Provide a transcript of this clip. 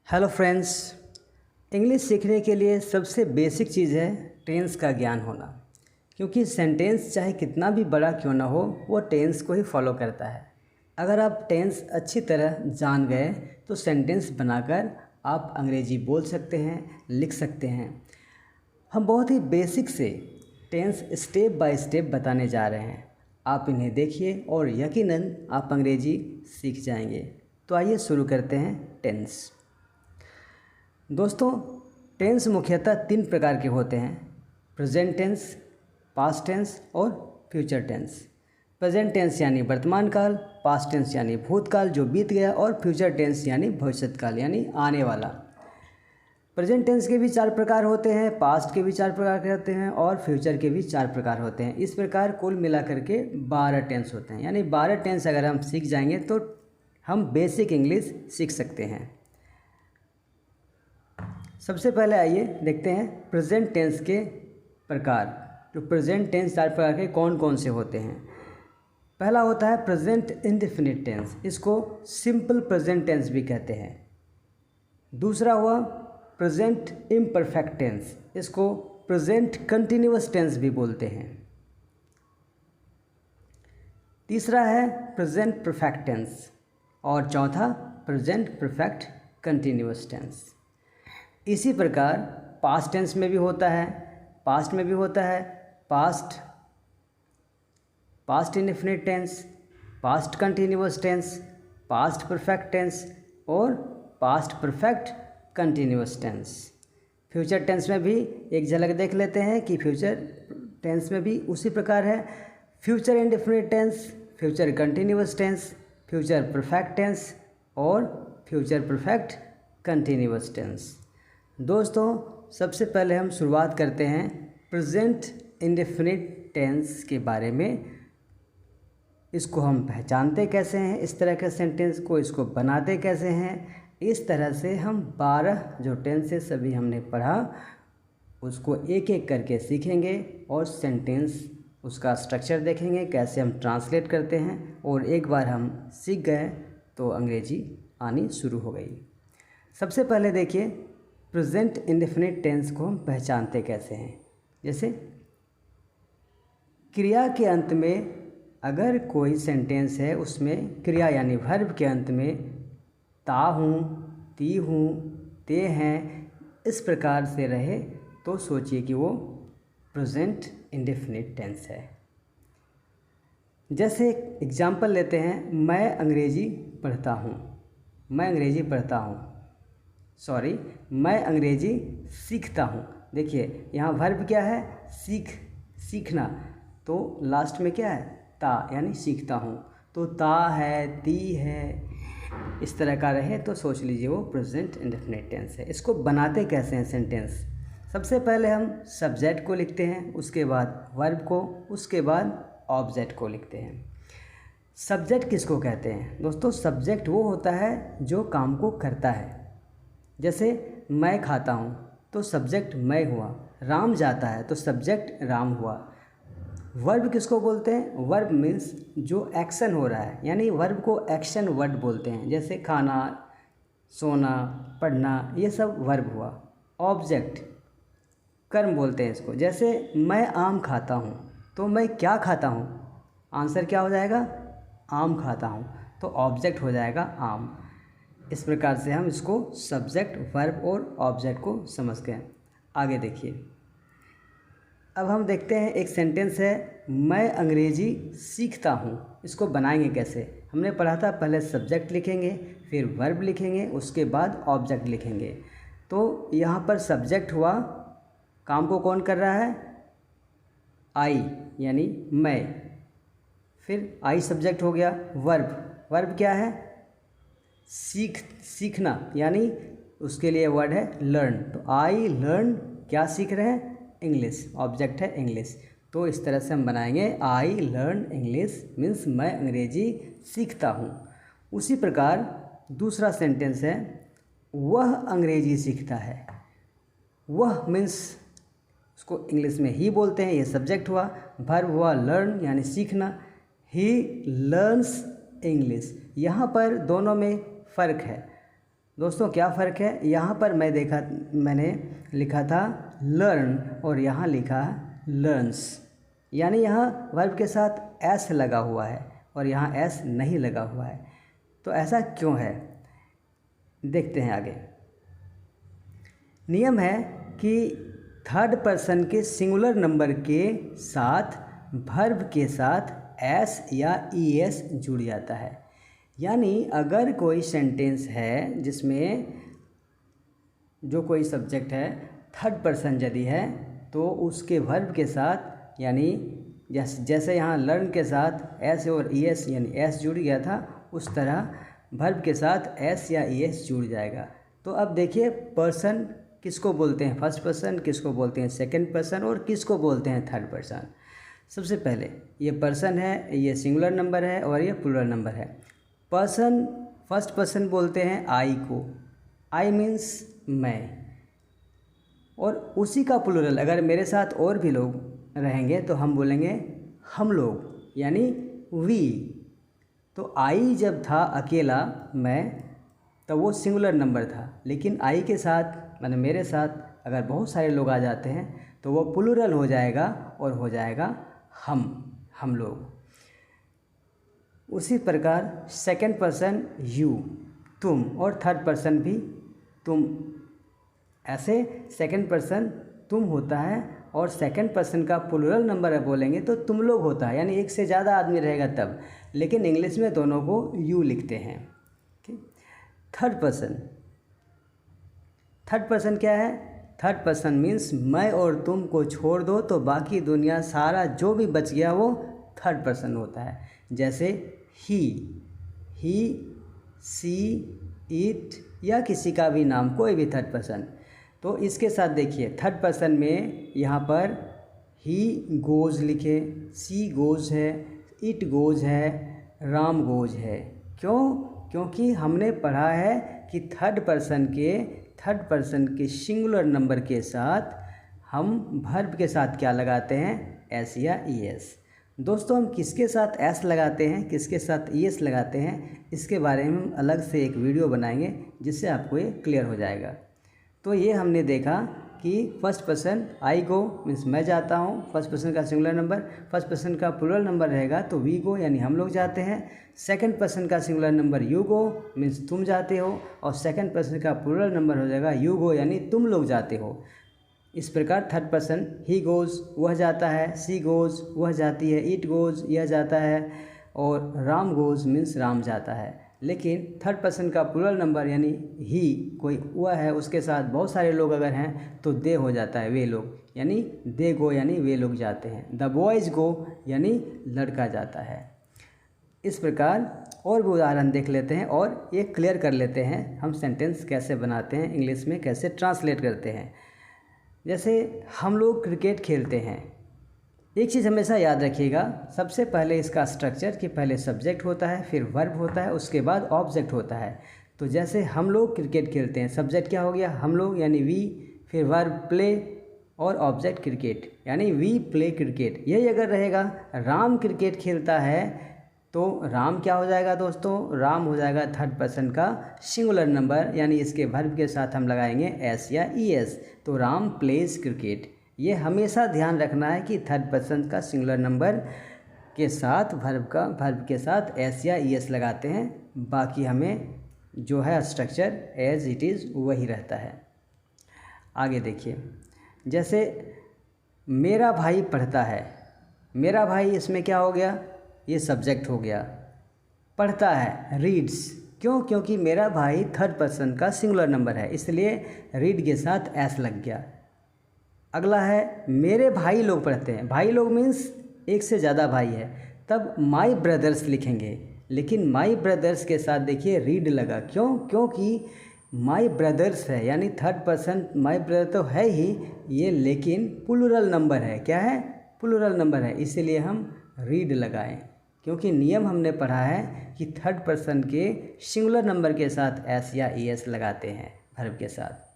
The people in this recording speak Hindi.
Hello friends. इंग्लिश सीखने के लिए सबसे बेसिक चीज़ है टेंस का ज्ञान होना, क्योंकि सेंटेंस चाहे कितना भी बड़ा क्यों ना हो वो टेंस को ही फॉलो करता है। अगर आप टेंस अच्छी तरह जान गए तो सेंटेंस बनाकर आप अंग्रेजी बोल सकते हैं, लिख सकते हैं। हम बहुत ही बेसिक से टेंस स्टेप बाय स्टेप बताने जा रहे हैं। आप इन्हें देखिए और यकीनन आप अंग्रेजी सीख जाएंगे। तो आइए शुरू करते हैं टेंस। दोस्तों, टेंस मुख्यतः 3 प्रकार के होते हैं: प्रेजेंट टेंस, पास्ट टेंस और फ्यूचर टेंस। प्रेजेंट टेंस यानी वर्तमान काल, पास्ट टेंस यानी भूतकाल जो बीत गया, और फ्यूचर टेंस यानी भविष्यत काल यानी आने वाला। प्रेजेंट टेंस के भी 4 प्रकार होते हैं, पास्ट के भी 4 प्रकार के होते हैं और फ्यूचर के भी 4 प्रकार होते हैं। इस प्रकार कुल मिलाकर के 12 टेंस होते हैं। यानी 12 टेंस अगर हम सीख जाएंगे तो हम बेसिक इंग्लिश सीख सकते हैं। सबसे पहले आइए देखते हैं प्रेजेंट टेंस के प्रकार। जो प्रेजेंट टेंस 4 प्रकार के कौन कौन से होते हैं। पहला होता है प्रेजेंट इंडेफिनिट टेंस, इसको सिंपल प्रेजेंट टेंस भी कहते हैं। दूसरा हुआ प्रेजेंट इम्परफेक्ट टेंस, इसको प्रेजेंट कंटिन्यूअस टेंस भी बोलते हैं। तीसरा है प्रेजेंट परफेक्ट टेंस और चौथा प्रेजेंट परफेक्ट कंटिन्यूअस टेंस। इसी प्रकार पास्ट टेंस में भी होता है, पास्ट में भी होता है past indefinite tense, past continuous tense, past perfect tense और past perfect continuous tense. Future tense में भी एक झलक देख लेते हैं कि फ्यूचर टेंस में भी उसी प्रकार है: future indefinite tense, future continuous tense, future perfect tense और फ्यूचर परफेक्ट कंटिन्यूअस टेंस। दोस्तों, सबसे पहले हम शुरुआत करते हैं प्रेजेंट इंडेफिनिट टेंस के बारे में। इसको हम पहचानते कैसे हैं, इस तरह के सेंटेंस को, इसको बनाते कैसे हैं। इस तरह से हम 12 जो टेंसेस अभी हमने पढ़ा उसको एक एक करके सीखेंगे और सेंटेंस उसका स्ट्रक्चर देखेंगे, कैसे हम ट्रांसलेट करते हैं। और एक बार हम सीख गए तो अंग्रेजी आनी शुरू हो गई। सबसे पहले देखिए प्रेजेंट इंडेफिनिट टेंस को हम पहचानते कैसे हैं। जैसे क्रिया के अंत में अगर कोई सेंटेंस है, उसमें क्रिया यानी वर्ब के अंत में ता हूँ, ती हूँ, ते हैं, इस प्रकार से रहे तो सोचिए कि वो प्रेजेंट इंडेफिनिट टेंस है। जैसे एग्जाम्पल लेते हैं, मैं अंग्रेजी पढ़ता हूँ, मैं अंग्रेजी पढ़ता हूँ, मैं अंग्रेजी सीखता हूँ। देखिए यहाँ वर्ब क्या है, सीखना, तो लास्ट में क्या है, ता, यानी सीखता हूँ। तो ता है, ती है, इस तरह का रहे तो सोच लीजिए वो प्रेजेंट इंडेफिनिट टेंस है। इसको बनाते कैसे हैं सेंटेंस। सबसे पहले हम सब्जेक्ट को लिखते हैं, उसके बाद वर्ब को, उसके बाद ऑब्जेक्ट को लिखते हैं। सब्जेक्ट किसको कहते हैं दोस्तों? सब्जेक्ट वो होता है जो काम को करता है। जैसे मैं खाता हूँ तो सब्जेक्ट मैं हुआ, राम जाता है तो सब्जेक्ट राम हुआ। वर्ब किसको बोलते हैं? वर्ब मीन्स जो एक्शन हो रहा है, यानी वर्ब को एक्शन वर्ड बोलते हैं। जैसे खाना, सोना, पढ़ना, ये सब वर्ब हुआ। ऑब्जेक्ट कर्म बोलते हैं इसको। जैसे मैं आम खाता हूँ तो मैं क्या खाता हूँ? आंसर क्या हो जाएगा? आम खाता हूँ, तो ऑब्जेक्ट हो जाएगा आम। इस प्रकार से हम इसको सब्जेक्ट, वर्ब और ऑब्जेक्ट को समझ गए। आगे देखिए, अब हम देखते हैं एक सेंटेंस है, मैं अंग्रेजी सीखता हूँ। इसको बनाएंगे कैसे? हमने पढ़ा था पहले सब्जेक्ट लिखेंगे, फिर वर्ब लिखेंगे, उसके बाद ऑब्जेक्ट लिखेंगे। तो यहाँ पर सब्जेक्ट हुआ, काम को कौन कर रहा है? आई यानी मैं। फिर आई सब्जेक्ट हो गया। वर्ब क्या है? सीखना, यानी उसके लिए वर्ड है लर्न। तो आई लर्न, क्या सीख रहे हैं? इंग्लिश। ऑब्जेक्ट है इंग्लिश। तो इस तरह से हम बनाएंगे, आई लर्न इंग्लिश मीन्स मैं अंग्रेजी सीखता हूँ। उसी प्रकार दूसरा सेंटेंस है, वह अंग्रेजी सीखता है। वह मीन्स उसको इंग्लिश में ही बोलते हैं, ये सब्जेक्ट हुआ। वर्ब हुआ लर्न यानी सीखना। He learns English. यहाँ पर दोनों में फ़र्क है। दोस्तों क्या फ़र्क है, यहाँ पर मैंने लिखा था लर्न और यहाँ लिखा लर्न्स, यानी यहाँ वर्ब के साथ एस लगा हुआ है और यहाँ एस नहीं लगा हुआ है। तो ऐसा क्यों है, देखते हैं आगे। नियम है कि थर्ड पर्सन के सिंगुलर नंबर के साथ वर्ब के साथ एस या ईएस जुड़ जाता है। यानी अगर कोई सेंटेंस है जिसमें जो कोई सब्जेक्ट है थर्ड पर्सन यदि है तो उसके वर्ब के साथ, यानी जैसे यहाँ लर्न के साथ एस और ईएस यानी एस जुड़ गया था, उस तरह वर्ब के साथ एस या ईएस जुड़ जाएगा। तो अब देखिए पर्सन किसको बोलते हैं, फर्स्ट पर्सन, किसको बोलते हैं सेकंड पर्सन और किसको बोलते हैं थर्ड पर्सन। सबसे पहले ये पर्सन है, ये सिंगुलर नंबर है और ये प्लूरल नंबर है। पर्सन फर्स्ट पर्सन बोलते हैं आई को, आई मीन्स मैं, और उसी का प्लूरल अगर मेरे साथ और भी लोग रहेंगे तो हम बोलेंगे हम लोग, यानी वी। तो आई जब था अकेला मैं तब वो सिंगुलर नंबर था, लेकिन आई के साथ माने मेरे साथ अगर बहुत सारे लोग आ जाते हैं तो वो प्लूरल हो जाएगा और हो जाएगा हम लोग। उसी प्रकार सेकंड पर्सन यू, तुम, और थर्ड पर्सन भी तुम। ऐसे सेकंड पर्सन तुम होता है और सेकंड पर्सन का प्लूरल नंबर बोलेंगे तो तुम लोग होता है, यानी एक से ज़्यादा आदमी रहेगा तब, लेकिन इंग्लिश में दोनों को यू लिखते हैं। थर्ड पर्सन क्या है, थर्ड पर्सन मीन्स मैं और तुम को छोड़ दो तो बाकी दुनिया सारा जो भी बच गया वो थर्ड पर्सन होता है। जैसे ही, सी, इट या किसी का भी नाम, कोई भी थर्ड पर्सन। तो इसके साथ देखिए थर्ड पर्सन में यहाँ पर ही गोज़ लिखे, सी गोज़ है, इट गोज़ है, राम गोज़ है। क्योंकि हमने पढ़ा है कि थर्ड पर्सन के सिंगुलर नंबर के साथ हम वर्ब के साथ क्या लगाते हैं, एस या ईएस। दोस्तों हम किसके साथ एस लगाते हैं, किसके साथ ईएस लगाते हैं, इसके बारे में हम अलग से एक वीडियो बनाएंगे जिससे आपको ये क्लियर हो जाएगा। तो ये हमने देखा कि first person I go means मैं जाता हूँ, फर्स्ट पर्सन का सिंगुलर नंबर, फर्स्ट पर्सन का प्लूरल नंबर रहेगा तो वी गो यानी हम लोग जाते हैं। सेकंड पर्सन का singular number you go means तुम जाते हो, और सेकंड पर्सन का प्लूरल नंबर हो जाएगा यू गो यानी तुम लोग जाते हो। इस प्रकार थर्ड पर्सन ही गोज़ वह जाता है, सी गोज़ वह जाती है, इट गोज़ यह जाता है, और राम गोज़ मीन्स राम जाता है। लेकिन थर्ड पर्सन का प्लूरल नंबर यानी ही, कोई वह है, उसके साथ बहुत सारे लोग अगर हैं तो दे हो जाता है, वे लोग, यानी दे गो यानी वे लोग जाते हैं। द बॉयज़ गो यानी लड़का जाता है। इस प्रकार और भी उदाहरण देख लेते हैं और ये क्लियर कर लेते हैं हम सेंटेंस कैसे बनाते हैं, इंग्लिश में कैसे ट्रांसलेट करते हैं। जैसे हम लोग क्रिकेट खेलते हैं, एक चीज़ हमेशा याद रखिएगा, सबसे पहले इसका स्ट्रक्चर कि पहले सब्जेक्ट होता है, फिर वर्ब होता है, उसके बाद ऑब्जेक्ट होता है। तो जैसे हम लोग क्रिकेट खेलते हैं, सब्जेक्ट क्या हो गया हम लोग यानी वी, फिर वर्ब प्ले और ऑब्जेक्ट क्रिकेट यानी वी प्ले क्रिकेट। यही अगर रहेगा राम क्रिकेट खेलता है तो राम क्या हो जाएगा दोस्तों, राम हो जाएगा थर्ड पर्सन का सिंगुलर नंबर, यानी इसके वर्ब के साथ हम लगाएंगे एस या ईएस, तो राम प्लेज क्रिकेट। ये हमेशा ध्यान रखना है कि थर्ड पर्सन का सिंगुलर नंबर के साथ वर्ब के साथ एस या ईएस लगाते हैं, बाकी हमें जो है स्ट्रक्चर एज इट इज़ वही रहता है। आगे देखिए, जैसे मेरा भाई पढ़ता है, मेरा भाई इसमें क्या हो गया, ये सब्जेक्ट हो गया, पढ़ता है रीड्स, क्योंकि मेरा भाई थर्ड पर्सन का सिंगुलर नंबर है इसलिए रीड के साथ एस लग गया। अगला है मेरे भाई लोग पढ़ते हैं, भाई लोग मीन्स एक से ज़्यादा भाई है, तब माई ब्रदर्स लिखेंगे, लेकिन माई ब्रदर्स के साथ देखिए रीड लगा, क्योंकि माई ब्रदर्स है यानी थर्ड पर्सन माई ब्रदर तो है ही ये, लेकिन प्लूरल नंबर है, क्या है प्लूरल नंबर है, इसीलिए हम रीड लगाएं। क्योंकि नियम हमने पढ़ा है कि थर्ड पर्सन के सिंगुलर नंबर के साथ एस या ईएस लगाते हैं वर्ब के साथ।